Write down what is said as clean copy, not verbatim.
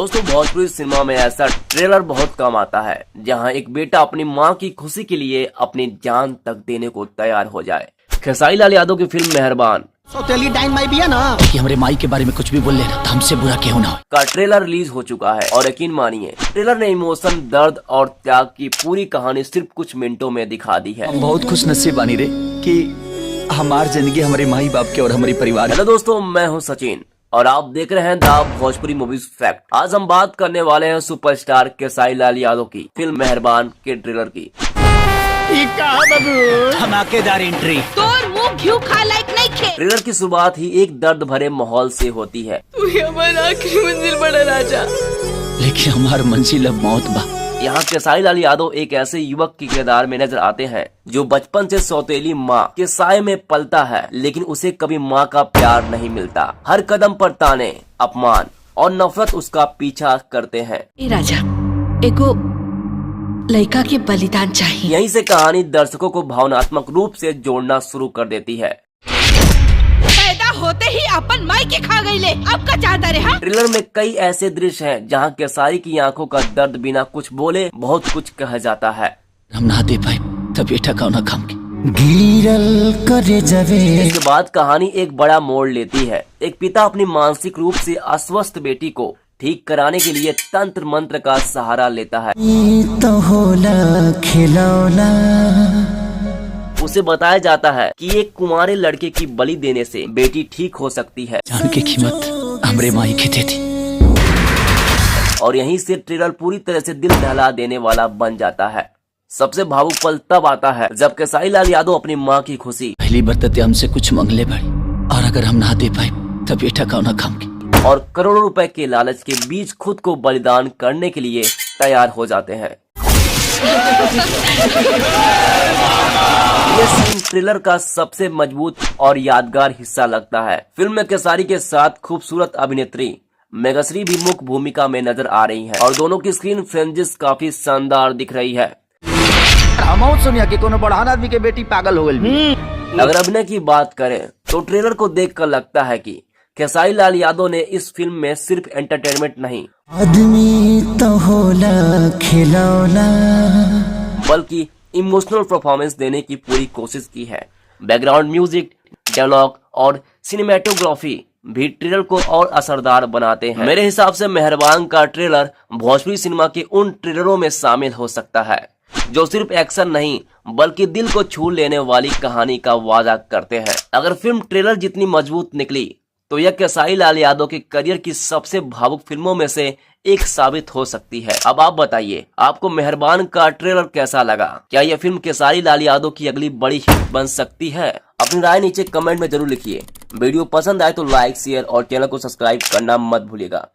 दोस्तों भोजपुरी सिनेमा में ऐसा ट्रेलर बहुत कम आता है जहां एक बेटा अपनी मां की खुशी के लिए अपनी जान तक देने को तैयार हो जाए। खेसारी लाल यादव की फिल्म मेहरबान कि हमारे माई के बारे में कुछ भी बोल लेना तो हमसे बुरा क्यों ना हो का ट्रेलर रिलीज हो चुका है और यकीन मानिए ट्रेलर ने इमोशन, दर्द और त्याग की पूरी कहानी सिर्फ कुछ मिनटों में दिखा दी है। हम बहुत खुश नसीब बानी रे कि हमार जिंदगी हमारे माई बाप के और हमारे परिवार। हेलो दोस्तों, मैं हूं सचिन और आप देख रहे हैं द भोजपुरी मूवीज फैक्ट। आज हम बात करने वाले हैं सुपरस्टार खेसारी लाल यादव की फिल्म मेहरबान के ट्रेलर की। धमाकेदार एंट्री तोर मुंह घिउ खा लायक नहीं खे। ट्रेलर की शुरुआत ही एक दर्द भरे माहौल से होती है। तू हमारा आखिरी मंजिल बड़ा राजा, लेकिन हमार मंजिल अब मौत बा। यहाँ खेसारी लाल यादव एक ऐसे युवक के किरदार में नजर आते हैं जो बचपन से सौतेली माँ के साए में पलता है, लेकिन उसे कभी माँ का प्यार नहीं मिलता। हर कदम पर ताने, अपमान और नफरत उसका पीछा करते हैं। ए राजा, एगो लड़का के बलिदान चाहिए। यहीं से कहानी दर्शकों को भावनात्मक रूप से जोड़ना शुरू कर देती है। पैदा होते ही अपन माई के खा गई ले, अब का चाहता रहा। ट्रेलर में कई ऐसे दृश्य हैं जहां खेसारी की आंखों का दर्द बिना कुछ बोले बहुत कुछ कह जाता है। हम ना दे पाए तब बेटा का ना काम के गिरल करे जावे। इसके बाद कहानी एक बड़ा मोड़ लेती है। एक पिता अपनी मानसिक रूप से अस्वस्थ बेटी को ठीक कराने के लिए तंत्र मंत्र का सहारा लेता है। तो होला खिलौना। उसे बताया जाता है कि एक कुंवारे लड़के की बलि देने से बेटी ठीक हो सकती है। जान की कीमत हमरे माई के थी। और यहीं से ट्रेलर पूरी तरह से दिल दहला देने वाला बन जाता है। सबसे भावुक पल तब आता है जब खेसारी लाल यादव अपनी माँ की खुशी पहली बरतते हमसे कुछ मंगले बड़ी, और अगर हम ना दे पाए तब बेटा का ना काम के और करोड़ों रुपए के लालच के बीच खुद को बलिदान करने के लिए तैयार हो जाते हैं। ये सीन ट्रेलर का सबसे मजबूत और यादगार हिस्सा लगता है। फिल्म में खेसारी के साथ खूबसूरत अभिनेत्री मेघश्री भी मुख्य भूमिका में नजर आ रही हैं और दोनों की स्क्रीन फ्रेंजिस काफी शानदार दिख रही है। हम सुनिया कि कोनो बड़हन आदमी के बेटी पागल हो गई। अगर अभिनय की बात करें तो ट्रेलर को देखकर लगता है कि खेसारी लाल यादव ने इस फिल्म में सिर्फ एंटरटेनमेंट नहीं आदमी तो होला खिलौना बल्कि इमोशनल परफॉर्मेंस देने की पूरी कोशिश की है। बैकग्राउंड म्यूजिक, डायलॉग और सिनेमेटोग्राफी भी ट्रेलर को और असरदार बनाते हैं। मेरे हिसाब से मेहरबान का ट्रेलर भोजपुरी सिनेमा के उन ट्रेलरों में शामिल हो सकता है जो सिर्फ एक्शन नहीं बल्कि दिल को छू लेने वाली कहानी का वादा करते हैं। अगर फिल्म ट्रेलर जितनी मजबूत निकली तो यह खेसारी लाल यादव के करियर की सबसे भावुक फिल्मों में से एक साबित हो सकती है। अब आप बताइए, आपको मेहरबान का ट्रेलर कैसा लगा? क्या यह फिल्म खेसारी लाल यादव की अगली बड़ी हिट बन सकती है? अपनी राय नीचे कमेंट में जरूर लिखिए। वीडियो पसंद आए तो लाइक, शेयर और चैनल को सब्सक्राइब करना मत भूलिएगा।